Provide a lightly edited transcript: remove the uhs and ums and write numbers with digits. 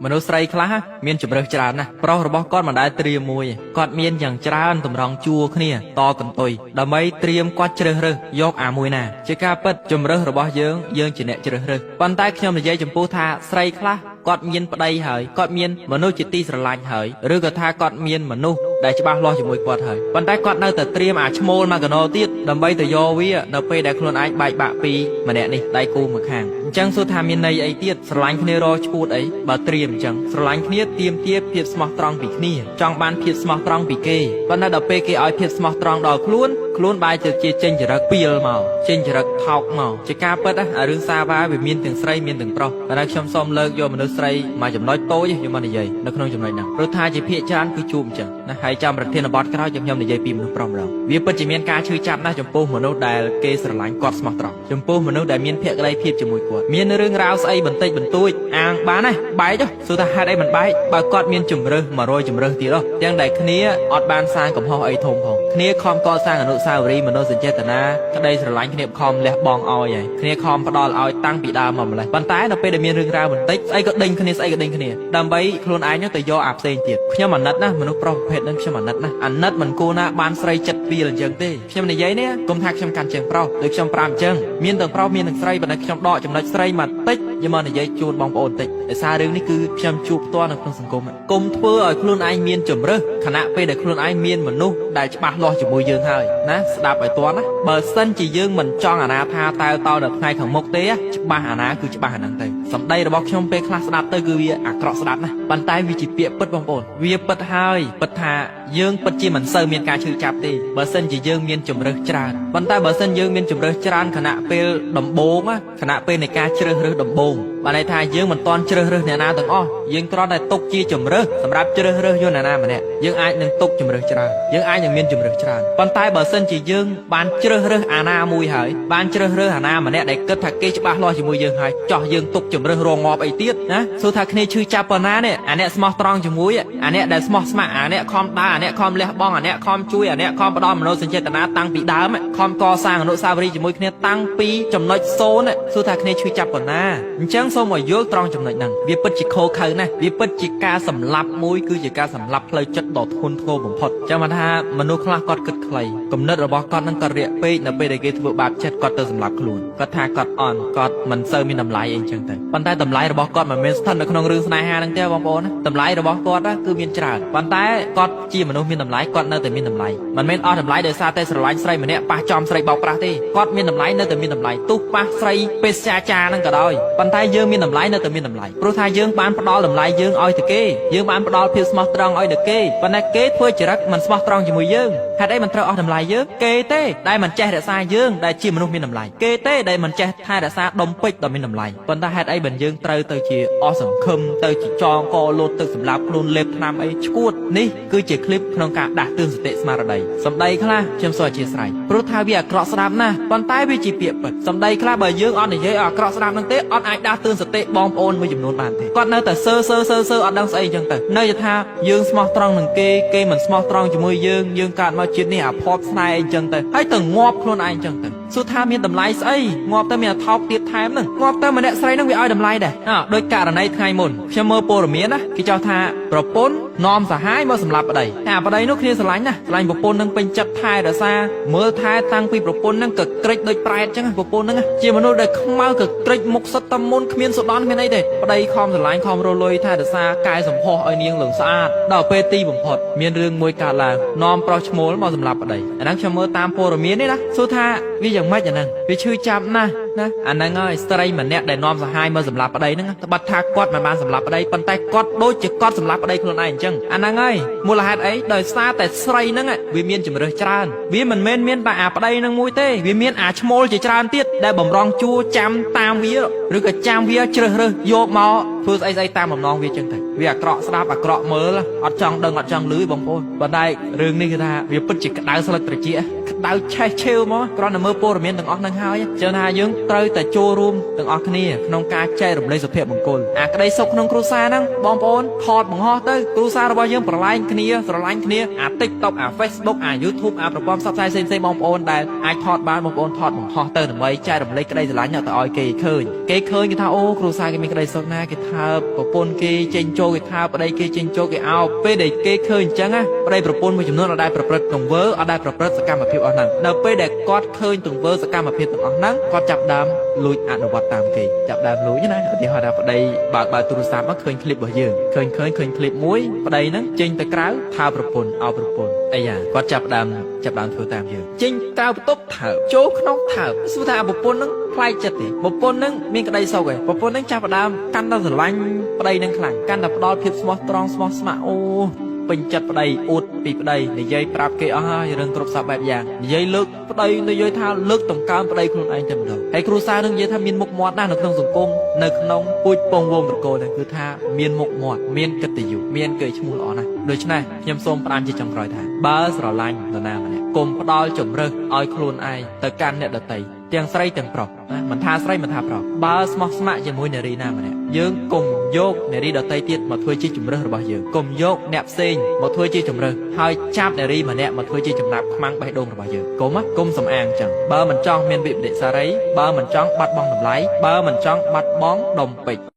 មនុស្សស្រីខ្លះមានជម្រើសច្រើនណាស់ប្រុសរបស់គាត់មិនដែលត្រៀមមួយគាត់មានយ៉ាងច្រើនតម្រង់ជួរគ្នាតកន្ទុយដើម្បីត្រៀមគាត់ជ្រើសរើសយកអាមួយណាជាការពិតជម្រើសរបស់យើងជាអ្នកជ្រើសរើសប៉ុន្តែខ្ញុំនិយាយចំពោះថាស្រីខ្លះគាត់មានប្តីហើយគាត់មានមនុស្សជាទីស្រឡាញ់ហើយឬក៏ថាគាត់មានមនុស្សដែលច្បាស់លាស់ជាមួយគាត់ហើយប៉ុន្តែគាត់នៅតែត្រៀមអាឈ្មោលមកកណោទៀតដើម្បីទៅយកវានៅពេលដែលខ្លួនឯងបែកបាក់ពីម្នាក់នេះដៃគូមួយខាងអញ្ចឹងសួរថាមានន័យអីទៀតស្រឡាញ់គ្នារកឈួតអីបើត្រៀមអញ្ចឹងស្រឡាញ់គ្នាទាមទារភាពស្មោះត្រង់ពីគ្នាចង់បានភាពស្មោះត្រង់ពីគេប៉ុន្តែដល់ពេលគេឲ្យភាពស្មោះត្រង់ដល់ខ្លួនបែរទៅជាចេញចរិតពីលមកចេញចរិតថោកមកជាការពិតរឿងសាវ៉ាវាមានទាំងស្រីមានទាំងប្រុសប៉ុន្តែខ្ញុំសូមលើកយកមនុស្សស្រីមកចំណុចតូចខ្ញុំមកនិយាយនៅក្នុងចំណុចហ្នឹងព្រោះថាជាភាគច្រើនគឺជួបអញ្ចឹងណាហើយចាំប្រធានបទក្រោយខ្ញុំនិយាយពីមនុស្សប្រុសម្ដងវាពិតជាមានការឈឺចាប់ណាស់ចំពោះមនុស្សដែលគេស្រឡាញ់គាត់ស្មោះត្រង់ចំពោះមនុស្សដែលមានភក្ដីភាពជាមួយគាត់មានរឿងរ៉ាវស្អីបន្តិចបន្តួចអាងបានណាបែកចុះសួរថាហេតុអីមិនបែកបើគាត់មានជំរើស100ជំរើសទៀតទាំងដែលគ្នាអត់បានសាងកំហុសអីធំផងគ្នាខំកសាងអនុស្សាវរីយ៍មនោសញ្ចេតនាក្តីស្រឡាញ់គ្នាខំលះបង់ឲ្យហើយគ្នាខំផ្ដល់ឲ្យតាំងពីដើមមកម្លេះប៉ុន្តែនៅពេលដែលមានរឿងរ៉ាវបន្តិចស្អីក៏ដេញគ្នាដើម្បីខ្លួនឯងនឹងទៅយកអាផ្សេងទៀតខ្ញុំអាណិតណាមនុស្សប្រុសប្រភេទហ្នឹងខ្ញុំអាណិតណាអាណិតមិនគួរណាបានស្រីចិត្តពីលអញ្ចឹងទេខ្ញុំនិយាយនេះកុំថាខ្ញុំកាន់ជើងប្រុសដូចខ្ញុំប្រាប់អញ្ចឹងមានទាំងប្រុសមានទាំងស្រីប៉ុន្តែខ្ញុំដកចំណុចស្រីមកតិចយកមកនិយាយជូនបងប្អូនតិចដោយសាររឿងនេះគឺខ្ញុំជួបផ្ទាល់នៅក្នុងសង្គមកុំធ្វើឲ្យខ្លួនឯងមានជំរើសខណៈពេលដែលខ្លួនឯងមានមនុស្សដែលច្បាស់លាស់ជាមួយយើងហើយណាស្ដាប់ឲ្យទាន់ណាបើសិនជាយើងមិនចង់អាណាថាតើតនៅថ្ងៃខាងមុខទេច្បាស់អាណាគឺច្បាស់អាហ្នឹងទៅសម្ដីរបស់ខ្ញុំពេលខ្លះស្ដាប់ទៅគឺវាអាក្រក់ស្ដាប់ណាស់ប៉ុន្តែវាជាពាក្យពិតបងប្អូនវាពិតហើយពិតថាយើងពិតជាមិនសូវមានការឈឺចាប់ទេបើសិនជាយើងមានជំរើសច្រើនប៉ុន្តែបើសិនយើងមានជំរើសច្រើនខណៈពេលដំបូងខណៈពេលនៃការជ្រើសរើសដំបូងបានន័យថាយើងមិនទាន់ជ្រើសរើសអ្នកណាទាំងអស់យើងគ្រាន់តែទុកជាជំរើសសម្រាប់ជ្រើសរើសយកអ្នកណាម្នាក់យើងអាចនឹងទុកជំរើសច្រើនយើងអាចនឹងមានជំរើសច្រើនប៉ុន្តែបើសិនជាយើងបានជ្រើសរើសអាណាមួយហើយបានជ្រើសរើសអាណាម្នាក់ដែលគិតថាគេច្បាស់លាស់ជាមួយយើងហើយចោះយើងទុកជំរើសរងងាប់អីទៀតណាសួរថាគ្នាឈឺចាប់ប៉ុណ្ណានេះអាអ្នកស្មោះត្រង់ជាមួយអាអ្នកដែលស្មោះស្ម័គ្រអាអ្នកខំដើរអាអ្នកខំលះបង់អាអ្នកខំជួយអាអ្នកខំផ្ដល់មនោសញ្ចេតនាតាំងពីដើមខំកសាងអនុស្សាវរីយ៍ជាមួយគ្នាតាំងពីចំណុច0សួរថាគ្នាឈឺចាប់ប៉ុណ្ណាអញ្ចឹងសូមឲ្យយល់ត្រង់ចំណុចហ្នឹងវាពិតជាខូខើណាស់វាពិតជាការសម្លាប់មួយគឺជាការសម្លាប់ផ្លូវចិត្តដ៏ធ្ងន់ធ្ងរបំផុតចាំមកថាមនុស្សខ្លះគាត់គិតខ្លីគំនិតរបស់គាត់នឹងគាត់រាក់ពេកនៅពេលដែលគេធ្វើបាបចិត្តគាត់ទៅសម្លាប់ខ្លួនគាត់ថាគាត់អន់គាត់មិនសូវមានតម្លៃអីអញ្ចឹងទៅប៉ុន្តែតម្លៃរបស់គាត់មិនមែនស្ថិតនៅក្នុងរឿងស្នេហាហ្នឹងទេបងប្អូនតម្លៃរបស់គាត់គឺមានច្រើនប៉ុន្តែគាត់ជាមនុស្សមានតម្លៃគាត់នៅតែមានតម្លៃមិនមែនអស់តម្លៃដោយសារតែស្រឡាញ់ស្រីម្នាក់ប៉ះចំស្រីបោកប្រាស់ទេគាត់មានតម្លៃនៅតែមានតម្លៃទោះប៉ះស្រីពេស្យាចារហ្នឹងក៏ដោយប៉ុន្តែយើងមានតម្លៃនៅតែមានតម្លៃព្រោះថាយើងបានផ្ដល់តម្លៃយើងឲ្យទៅគេយើងបានផ្ដល់ភាពស្មោះត្រង់ឲ្យទៅគេប៉ុន្តែគេធ្វើចរិតមិនស្មោះត្រង់ជាមួយយើងហេតុអីមិនត្រូវអស់តម្លៃយើងគេទេដែលមិនចេះរក្សាយើងដែលជាមនុស្សមានតម្លៃគេទេដែលមិនចេះថែរក្សាដុំពេជ្រដ៏មានតម្លៃប៉ុន្តែហេតុអីបើយើងត្រូវទៅជាអស់សង្ឃឹមទៅជាចងកលោតទឹកសម្លាប់ខ្លួនលេបថ្នាំអីឈួតនេះគឺជាคลิปក្នុងការដាស់តឿនសតិស្មារតីសម្ដីខ្លះខ្ញុំសូមអធិស្ឋានព្រោះថាវាអាក្រក់ស្ដាប់ណាស់ប៉ុន្តែវាជាពាក្យពិតសម្ដីខ្លះបើយើងអត់និយាយអាក្រក់ស្ដាប់នឹងទេអត់អាចដាស់តឿនសតិបងប្អូនមួយចំនួនបានទេគាត់នៅតែសើអត់ដឹងស្អីអញ្ចឹងទៅនៅថាយើងស្មោះត្រង់នឹងគេមិនស្មោះត្រង់ជាមួយយើងកើតមកជាតិនេះអាភ័ព្វស្នេហ៍អីអញ្ចឹងទៅហើយទៅងាប់ខ្លួនឯងអញ្ចឹងទៅសួរថាមានតម្លៃស្អីងាប់ទៅមានថោកទៀតថែមហ្នឹងងាប់ទៅម្នាក់ស្រីហ្នឹងវាឲ្យតម្លៃដែរដោយករណីថ្ងៃមុនខ្ញុំមើលព័ត៌មានណាគេចោទថាប្រពន្ធនាំសហាយមកសម្លាប់ប្តីតែប្តីនោះគ្នាស្រឡាញ់ណាស្រឡាញ់ប្រពន្ធនឹងពេញចិត្តថែរក្សាមើលថែតាំងពីប្រពន្ធនឹងក៏ក្រិចដូចប្រែតអញ្ចឹងប្រពន្ធនឹងជាមនុស្សដែលខ្មៅក៏ក្រិចមុខសិតតែមុនគ្មានសុដន់គ្មានអីទេប្តីខំស្រឡាញ់ខំរលុយថែរក្សាកាយសម្ផស្សឲ្យនាងលឹងស្អាតដល់ពេលទីបំផុតមានរឿងមួយកើតឡើងនាំប្រុសឈ្មោលមកសម្លាប់ប្តីអាហ្នឹងខ្ញុំមើលតាមព័ត៌មាននេះណាសួរថាវាយ៉ាងម៉េចអាហ្នឹងវាឈឺចាប់ណាស់ណាអាហ្នឹងហើយស្ត្រីម្នាក់ដែលនាំសហាយមកសម្លាប់ប្តីហ្នឹងត្បិតថាគាត់មិនបានសម្លាប់ប្តីប៉ុន្តែគាត់ដូចជាគាត់សម្លាប់ប្តីខ្លួនឯងអញ្ចឹងអាហ្នឹងហើយមូលហេតុអីដោយសារតែស្រីហ្នឹងវាមានជំរើសច្រើនវាមិនមែនមានតែអាប្តីហ្នឹងមួយទេវាមានអាឈ្មោលជាច្រើនទៀតដែលបំរុងជួចាំតាមវាឬក៏ចាំវាជ្រើសរើសយកមកធ្វើស្អីតាមបំណងវាអញ្ចឹងទៅវាអាក្រក់ស្ដាប់អាក្រក់មើលអត់ចង់ដឹងអត់ចង់ឮបងប្អូនប៉ុន្តែរឿងនេះគឺថាវាពិតជាក្តៅស្លឹកត្រចៀកក្តៅឆេះឆេវមកគ្រាន់តែមើលព័ត៌មានទាំងអស់ហ្នឹងហើយចឹងថាយើង ត្រូវតែចូលរួមទាំងអស់គ្នាក្នុងការចែករំលែកសុភមង្គលអាក្តីសុខក្នុងគ្រួសារហ្នឹងបងប្អូនថតបង្ហោះទៅគ្រួសាររបស់យើងប្រឡែងគ្នាស្រឡាញ់គ្នាអា TikTok អា Facebook អា YouTube អាប្រព័ន្ធផ្សព្វផ្សាយផ្សេងៗបងប្អូនដែលអាចថតបានបងប្អូនថតបង្ហោះទៅដើម្បីចែករំលែកក្តីស្រឡាញ់ទៅឲ្យគេឃើញគេថាអូគ្រួសារគេមានក្តីសុខណាគេថាប្រពន្ធគេចេញចូលគេថាប្តីគេចេញចូលគេអោបពេលដែលគេឃើញអញ្ចឹងណាប្តីប្រពន្ធមួយចំនួនអត់ដែលប្រព្រឹត្តទង្វើអត់ដែលប្រព្រឹត្តសកម្មភាពអស់ហ្នឹងនៅពេលដែលគាត់ឃើញទង្វើសកម្មភាពទាំងអស់ហ្នឹងគាត់ចាប់ដើមលួចអនុវត្តតាមគេចាប់ដើមលួចណាឧទាហរណ៍ថាប្តីបើទូរស័ព្ទមកឃើញឃ្លីបរបស់យើងឃើញឃ្លីបមួយប្តីហ្នឹងចេញទៅក្រៅថាប្រពន្ធអោបប្រពន្ធអីយ៉ាគាត់ចាប់ដើមធ្វើតាមយើងចេញក្រៅបន្ទប់ថើបចូលក្នុងថើបសួរថាប្រពន្ធហ្នឹងផ្លែកចិត្តទេប្រពន្ធហ្នឹងមានក្តីសុខឯងប្រពន្ធហ្នឹងចាប់ដើមកាន់តែស្រឡាញ់ប្តីហ្នឹងខ្លាំងកាន់តែផ្ដល់ភាពស្មោះត្រង់ស្មោះស្ម័គ្រអូពេញចិត្តប្តីអួតពីប្តីនិយាយប្រាប់គេអស់ហើយរឿងគ្រប់សពបែបយ៉ាងនិយាយលើកប្តីនិយាយថាលើកតម្កើងប្តីខ្លួនឯងតែម្ដងហើយគ្រួសារនឹងនិយាយថាមានមុខមាត់ណាស់នៅក្នុងសង្គមនៅក្នុងពូជពងវងត្រកូលហ្នឹងគឺថាមានមុខមាត់មានកិត្តិយសមានកេរ្តិ៍ឈ្មោះល្អណាស់ដូច្នេះខ្ញុំសូមផ្ដាំជាចុងក្រោយថាបើស្រឡាញ់នរណាម្នាក់កុំផ្ដល់ជំរើសឲ្យខ្លួនឯងទៅកាន់អ្នកដទៃទាំងស្រីទាំងប្រុសណាមិនថាស្រីមិនថាប្រុសបើស្មោះស្ម័គ្រជាមួយនារីណាម្នាក់យើងកុំយកនារីដទៃទៀតមកធ្វើជាជំរើសរបស់យើងកុំយកអ្នកផ្សេងមកធ្វើជាជំរើសហើយចាប់នារីម្នាក់មកធ្វើជាចំណាប់ខ្មាំងបេះដូងរបស់យើងកុំសំអាងចឹងបើមិនចង់មានវិបដិសារីបើមិនចង់បាត់បង់តម្លៃបើមិនចង់បាត់បង់ដុំពេជ្រ